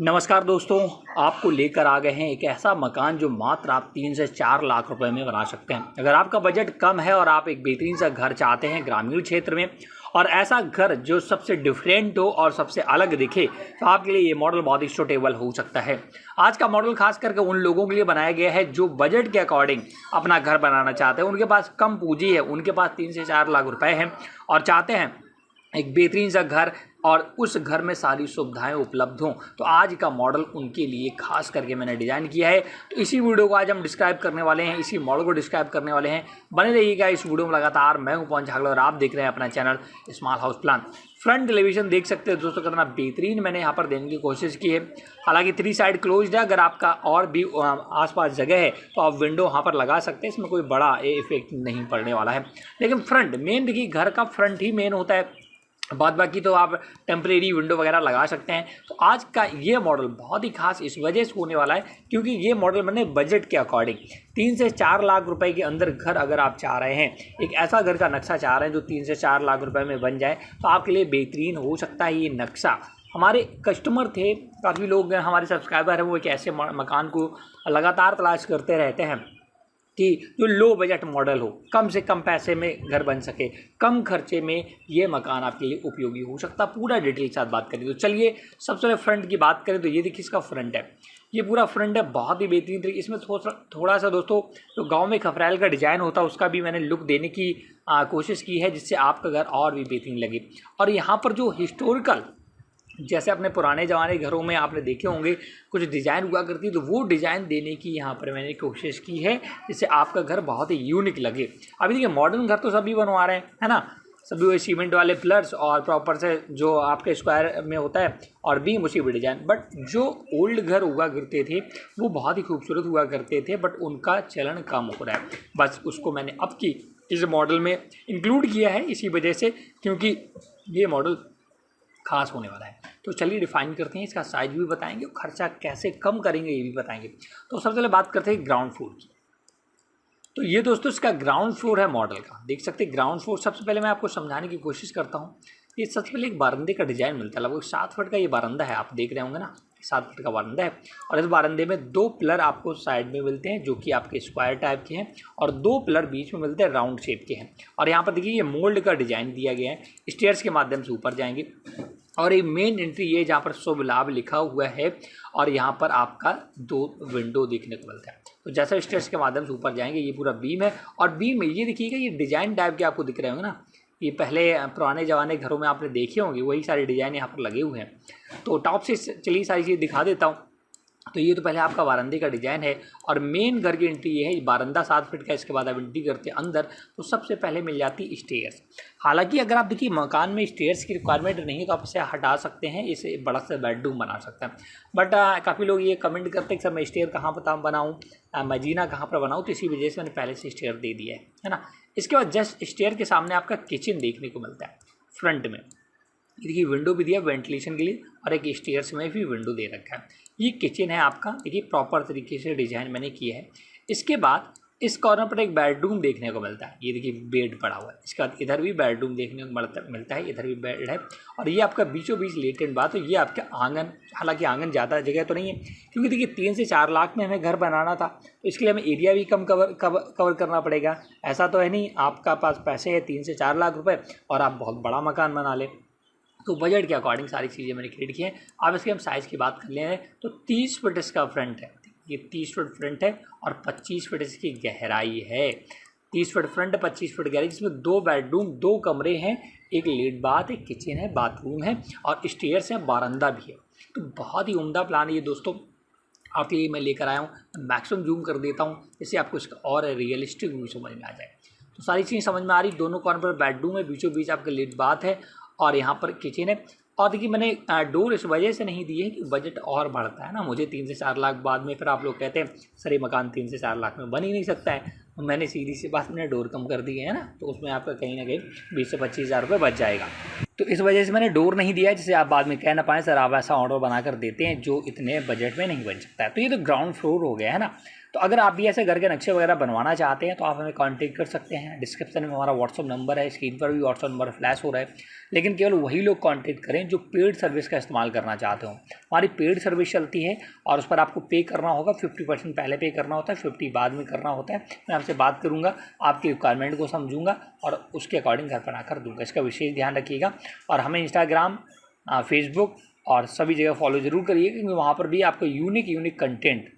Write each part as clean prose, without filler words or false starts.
नमस्कार दोस्तों, आपको लेकर आ गए हैं एक ऐसा मकान जो मात्र आप 3 से 4 लाख रुपए में बना सकते हैं। अगर आपका बजट कम है और आप एक बेहतरीन सा घर चाहते हैं ग्रामीण क्षेत्र में और ऐसा घर जो सबसे डिफरेंट हो और सबसे अलग दिखे, तो आपके लिए ये मॉडल बहुत ही सूटेबल हो सकता है। आज का मॉडल खास करके उन लोगों के लिए बनाया गया है जो बजट के अकॉर्डिंग अपना घर बनाना चाहते हैं। उनके पास कम पूंजी है, उनके पास 3 से 4 लाख रुपए हैं और चाहते हैं एक बेहतरीन सा घर और उस घर में सारी सुविधाएं उपलब्ध हों। तो आज का मॉडल उनके लिए खास करके मैंने डिज़ाइन किया है। तो इसी वीडियो को आज हम डिस्क्राइब करने वाले हैं, इसी मॉडल को डिस्क्राइब करने वाले हैं। बने रहिएगा इस वीडियो में लगातार। मैं हूं पवन झागला और आप देख रहे हैं अपना channel small house plan. Front television देख सकते हैं दोस्तों, कितना बेहतरीन मैंने यहाँ पर देने की कोशिश की है। हालांकि 3 साइड क्लोज्ड है। अगर आपका और भी आसपास जगह है तो आप विंडो यहाँ पर लगा सकते हैं, इसमें कोई बड़ा इफेक्ट नहीं पड़ने वाला है। लेकिन फ्रंट मेन देखिए, घर का फ्रंट ही मेन होता है, बाद बाकी तो आप टेम्परेरी विंडो वगैरह लगा सकते हैं। तो आज का ये मॉडल बहुत ही खास इस वजह से होने वाला है क्योंकि ये मॉडल मैंने बजट के अकॉर्डिंग 3 से 4 लाख रुपए के अंदर घर अगर आप चाह रहे हैं, एक ऐसा घर का नक्शा चाह रहे हैं जो 3 से 4 लाख रुपए में बन जाए, तो आपके लिए बेहतरीन हो सकता है ये नक्शा। हमारे कस्टमर थे, काफ़ी लोग हमारे सब्सक्राइबर हैं, वो एक ऐसे मकान को लगातार तलाश करते रहते हैं कि जो लो बजट मॉडल हो, कम से कम पैसे में घर बन सके, कम खर्चे में ये मकान आपके लिए उपयोगी हो सकता है। पूरा डिटेल के साथ बात करें तो चलिए सबसे पहले फ्रंट की बात करें तो ये देखिए इसका फ्रंट है, ये पूरा फ्रंट है, बहुत ही बेहतरीन तरीके। इसमें थोड़ा सा दोस्तों जो गांव में खपरैल का डिज़ाइन होता है उसका भी मैंने लुक देने की कोशिश की है, जिससे आपका घर और भी बेहतरीन लगे। और यहाँ पर जो हिस्टोरिकल, जैसे अपने पुराने ज़माने घरों में आपने देखे होंगे कुछ डिज़ाइन हुआ करती, तो वो डिज़ाइन देने की यहाँ पर मैंने कोशिश की है, जिससे आपका घर बहुत ही यूनिक लगे। अभी देखिए मॉडर्न घर तो सभी बनवा रहे हैं, है ना, सभी वही सीमेंट वाले पिलर्स और प्रॉपर से जो आपके स्क्वायर में होता है और बीम उसी भी डिज़ाइन। बट जो ओल्ड घर हुआ करते थे वो बहुत ही खूबसूरत हुआ करते थे, बट उनका चलन कम हो रहा है। बस उसको मैंने अब की इस मॉडल में इंक्लूड किया है इसी वजह से, क्योंकि ये मॉडल खास होने वाला है। तो चलिए डिफाइन करते हैं, इसका साइज भी बताएंगे और खर्चा कैसे कम करेंगे ये भी बताएंगे। तो सबसे पहले बात करते हैं ग्राउंड फ्लोर की। तो ये दोस्तों इसका ग्राउंड फ्लोर है मॉडल का, देख सकते हैं ग्राउंड फ्लोर। सबसे पहले मैं आपको समझाने की कोशिश करता हूँ। ये सबसे पहले एक बारंदे का डिज़ाइन मिलता है, लगभग 7 फुट का ये बारंदा है, आप देख रहे होंगे ना, 7 फुट का बारंदा है। और इस बारंदे में 2 पिलर आपको साइड में मिलते हैं जो कि आपके स्क्वायर टाइप के हैं, और 2 पिलर बीच में मिलते हैं राउंड शेप के हैं। और यहाँ पर देखिए ये मोल्ड का डिज़ाइन दिया गया है, स्टेयर्स के माध्यम से ऊपर जाएंगे। और ये मेन एंट्री ये जहाँ पर शुभ लाभ लिखा हुआ है, और यहाँ पर आपका 2 विंडो देखने को मिलता है। तो जैसा स्टेयर्स के माध्यम से ऊपर जाएंगे, ये पूरा बीम है, और बीम में ये देखिएगा ये डिज़ाइन टाइप के आपको दिख रहे होंगे ना, ये पहले पुराने ज़माने घरों में आपने देखे होंगे, वही सारे डिज़ाइन यहाँ पर लगे हुए हैं। तो टॉप से चलिए सारी चीज़ दिखा देता हूँ। तो ये तो पहले आपका बारंदे का डिज़ाइन है, और मेन घर की एंट्री ये है, बारंदा 7 फीट का। इसके बाद आप एंट्री करते हैं अंदर तो सबसे पहले मिल जाती है स्टेयर्स। हालांकि अगर आप देखिए मकान में स्टेयर्स की रिक्वायरमेंट नहीं है तो आप इसे हटा सकते हैं, इसे बड़ा सा बेडरूम बना सकते हैं। बट काफ़ी लोग ये कमेंट करते हैं कि सर मैं स्टेयर कहाँ पर बनाऊँ, मैं जीना कहाँ पर बनाऊँ, तो इसी वजह से मैंने पहले से स्टेयर दे दिया है ना। इसके बाद जस्ट स्टेयर के सामने आपका किचन देखने को मिलता है फ्रंट में। देखिए विंडो भी दिया वेंटिलेशन के लिए, और एक स्टेयर्स में भी विंडो दे रखा है। ये किचन है आपका, देखिए प्रॉपर तरीके से डिज़ाइन मैंने किया है। इसके बाद इस कॉर्नर पर एक बेडरूम देखने को मिलता है, ये देखिए बेड पड़ा हुआ है। इसके बाद इधर भी बेडरूम देखने को मिलता है, इधर भी बेड है, और ये आपका बीचों बीच लेटेंट बात। तो ये आपका आंगन, हालांकि आंगन ज़्यादा जगह तो नहीं है क्योंकि देखिए 3 से 4 लाख में हमें घर बनाना था, तो इसके लिए हमें एरिया भी कम कवर करना पड़ेगा। ऐसा तो है नहीं आपका पास पैसे है 3 से 4 लाख रुपये और आप बहुत बड़ा मकान बना लें। तो बजट के अकॉर्डिंग सारी चीज़ें मैंने क्रिएट की हैं। अब इसके हम साइज़ की बात कर लें तो 30 फुट इसका फ्रंट है, ये 30 फुट फ्रंट है और 25 फुट इसकी गहराई है। 30 फुट फ्रंट, 25 फुट गहराई, जिसमें 2 बेडरूम, 2 कमरे हैं, एक लेट बाथ, एक किचन है, बाथरूम है, और स्टेयर्स है, बारंदा भी है। तो बहुत ही उम्दा प्लान है ये दोस्तों, आपके लिए मैं लेकर आया हूँ। मैक्सिमम जूम कर देता हूँ जिससे आपको इसका और रियलिस्टिक व्यू समझ में आ जाए। तो सारी चीज़ें समझ में आ रही। दोनों कॉर्नर पर बेडरूम है, बीचों बीच आपका लेट बाथ है, और यहाँ पर किचन है। और देखिए मैंने डोर इस वजह से नहीं दी है कि बजट और बढ़ता है ना, मुझे 3 से 4 लाख बाद में फिर आप लोग कहते हैं सर ये मकान 3 से 4 लाख में बन ही नहीं सकता है। तो मैंने सीधी सी बात, मैंने डोर कम कर दी है ना, तो उसमें आपका कहीं ना कहीं 20 से 25 हज़ार रुपये बच जाएगा। तो इस वजह से मैंने डोर नहीं दिया, जिससे आप बाद में कह ना पाएँ सर आप ऐसा ऑर्डर बनाकर देते हैं जो इतने बजट में नहीं बन सकता है। तो ये तो ग्राउंड फ्लोर हो गया है ना। तो अगर आप भी ऐसे घर के नक्शे वगैरह बनवाना चाहते हैं तो आप हमें कांटेक्ट कर सकते हैं। डिस्क्रिप्शन में हमारा व्हाट्सअप नंबर है, स्क्रीन पर भी व्हाट्सअप नंबर फ्लैश हो रहा है। लेकिन केवल वही लोग कांटेक्ट करें जो पेड सर्विस का इस्तेमाल करना चाहते हो। हमारी पेड सर्विस चलती है और उस पर आपको पे करना होगा। 50% पहले पे करना होता है, 50 बाद में करना होता है। मैं आपसे बात करूँगा, आपकी रिक्वायरमेंट को समझूंगा और उसके अकॉर्डिंग घर बना कर दूँगा। इसका विशेष ध्यान रखिएगा और हमें इंस्टाग्राम, फेसबुक और सभी जगह फॉलो ज़रूर करिए, क्योंकि वहाँ पर भी आपको यूनिक कंटेंट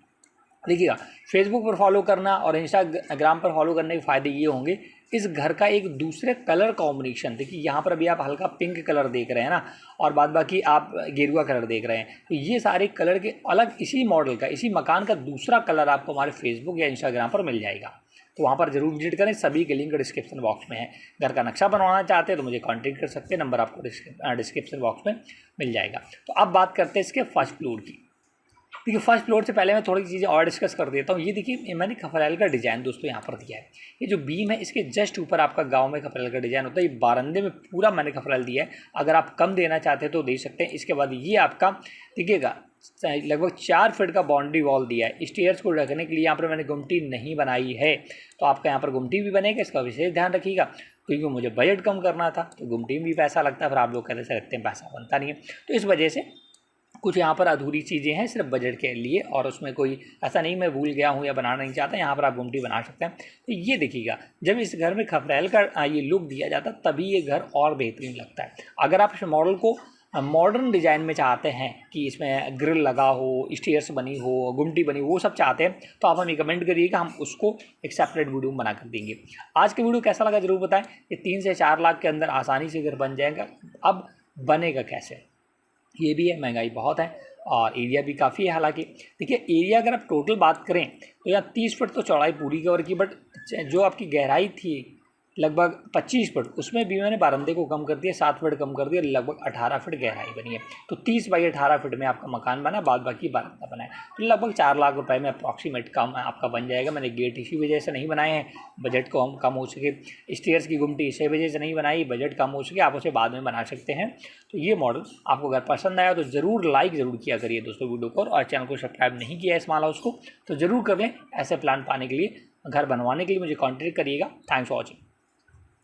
देखिएगा। फेसबुक पर फॉलो करना और इंस्टाग्राम पर फॉलो करने के फ़ायदे ये होंगे, इस घर का एक दूसरे कलर कॉम्बिनेशन, देखिए यहाँ पर अभी आप हल्का पिंक कलर देख रहे हैं ना, और बाद बाकी आप गेरुआ कलर देख रहे हैं। तो ये सारे कलर के अलग इसी मॉडल का, इसी मकान का दूसरा कलर आपको हमारे फेसबुक या इंस्टाग्राम पर मिल जाएगा। तो वहाँ पर जरूर विजिट करें, सभी के लिंक डिस्क्रिप्शन बॉक्स में है। घर का नक्शा बनवाना चाहते हैं तो मुझे कॉन्टेक्ट कर सकते हैं, नंबर आपको डिस्क्रिप्शन बॉक्स में मिल जाएगा। तो अब बात करते हैं इसके फर्स्ट फ्लोर की। देखिए फर्स्ट फ्लोर से पहले मैं थोड़ी चीज़ें और डिस्कस कर देता हूँ। ये देखिए मैंने खपरेल का डिज़ाइन दोस्तों यहाँ पर दिया है। ये जो बीम है इसके जस्ट ऊपर आपका गांव में खपरेल का डिज़ाइन होता है। ये बारंदे में पूरा मैंने खपरेल दिया है। अगर आप कम देना चाहते हैं तो दे सकते हैं। इसके बाद ये आपका देखिएगा लगभग 4 फीट का बाउंड्री वॉल दिया है। स्टेयर्स को रखने के लिए यहाँ पर मैंने गुमटी नहीं बनाई है, तो आपका यहाँ पर गुमटी भी बनेगा। इसका विशेष ध्यान रखिएगा, क्योंकि मुझे बजट कम करना था तो गुमटी में भी पैसा लगता है, फिर आप लोग कहते से रखते हैं पैसा बनता नहीं है। तो इस वजह से कुछ यहाँ पर अधूरी चीज़ें हैं सिर्फ बजट के लिए, और उसमें कोई ऐसा नहीं मैं भूल गया हूँ या बनाना नहीं चाहता। यहाँ पर आप गुमटी बना सकते हैं। तो ये देखिएगा, जब इस घर में खपरेल का ये लुक दिया जाता है तभी ये घर और बेहतरीन लगता है। अगर आप इस मॉडल को मॉडर्न डिज़ाइन में चाहते हैं कि इसमें ग्रिल लगा हो, स्टेयर्स बनी हो, गुमटी बनी हो, वो सब चाहते हैं तो आप हमें कमेंट करिएगा, हम उसको एक सेपरेट वीडियो बना कर देंगे। आज का वीडियो कैसा लगा जरूर बताएं। ये 3 से 4 लाख के अंदर आसानी से घर बन जाएगा। अब बनेगा कैसे, ये भी है, महंगाई बहुत है और एरिया भी काफ़ी है। हालांकि देखिए एरिया अगर आप टोटल बात करें तो यहाँ 30 फीट तो चौड़ाई पूरी कवर की, बट जो आपकी गहराई थी लगभग 25 फीट, उसमें भी मैंने बारंदे को कम कर दिया, 7 फीट कम कर दिया, लगभग 18 फीट गहराई बनी है। तो 30 बाई 18 फीट में आपका मकान बना, बाद बाकी बारंदा बना है। तो लगभग 4 लाख रुपए में अप्रॉक्सीमेट कम आपका बन जाएगा। मैंने गेट इसी वजह से नहीं बनाए हैं, बजट को हम कम हो सके। स्टेयर्स की गुमटी इसी वजह से नहीं बनाई, बजट कम हो सके, आप उसे बाद में बना सकते हैं। तो ये मॉडल आपको अगर पसंद आया तो ज़रूर लाइक ज़रूर किया करिए दोस्तों वीडियो को, और चैनल को सब्सक्राइब नहीं किया है स्मॉल हाउस को तो ज़रूर कर लें। ऐसे प्लान पाने के लिए, घर बनवाने के लिए मुझे कॉन्टेक्ट करिएगा। Thanks for watching.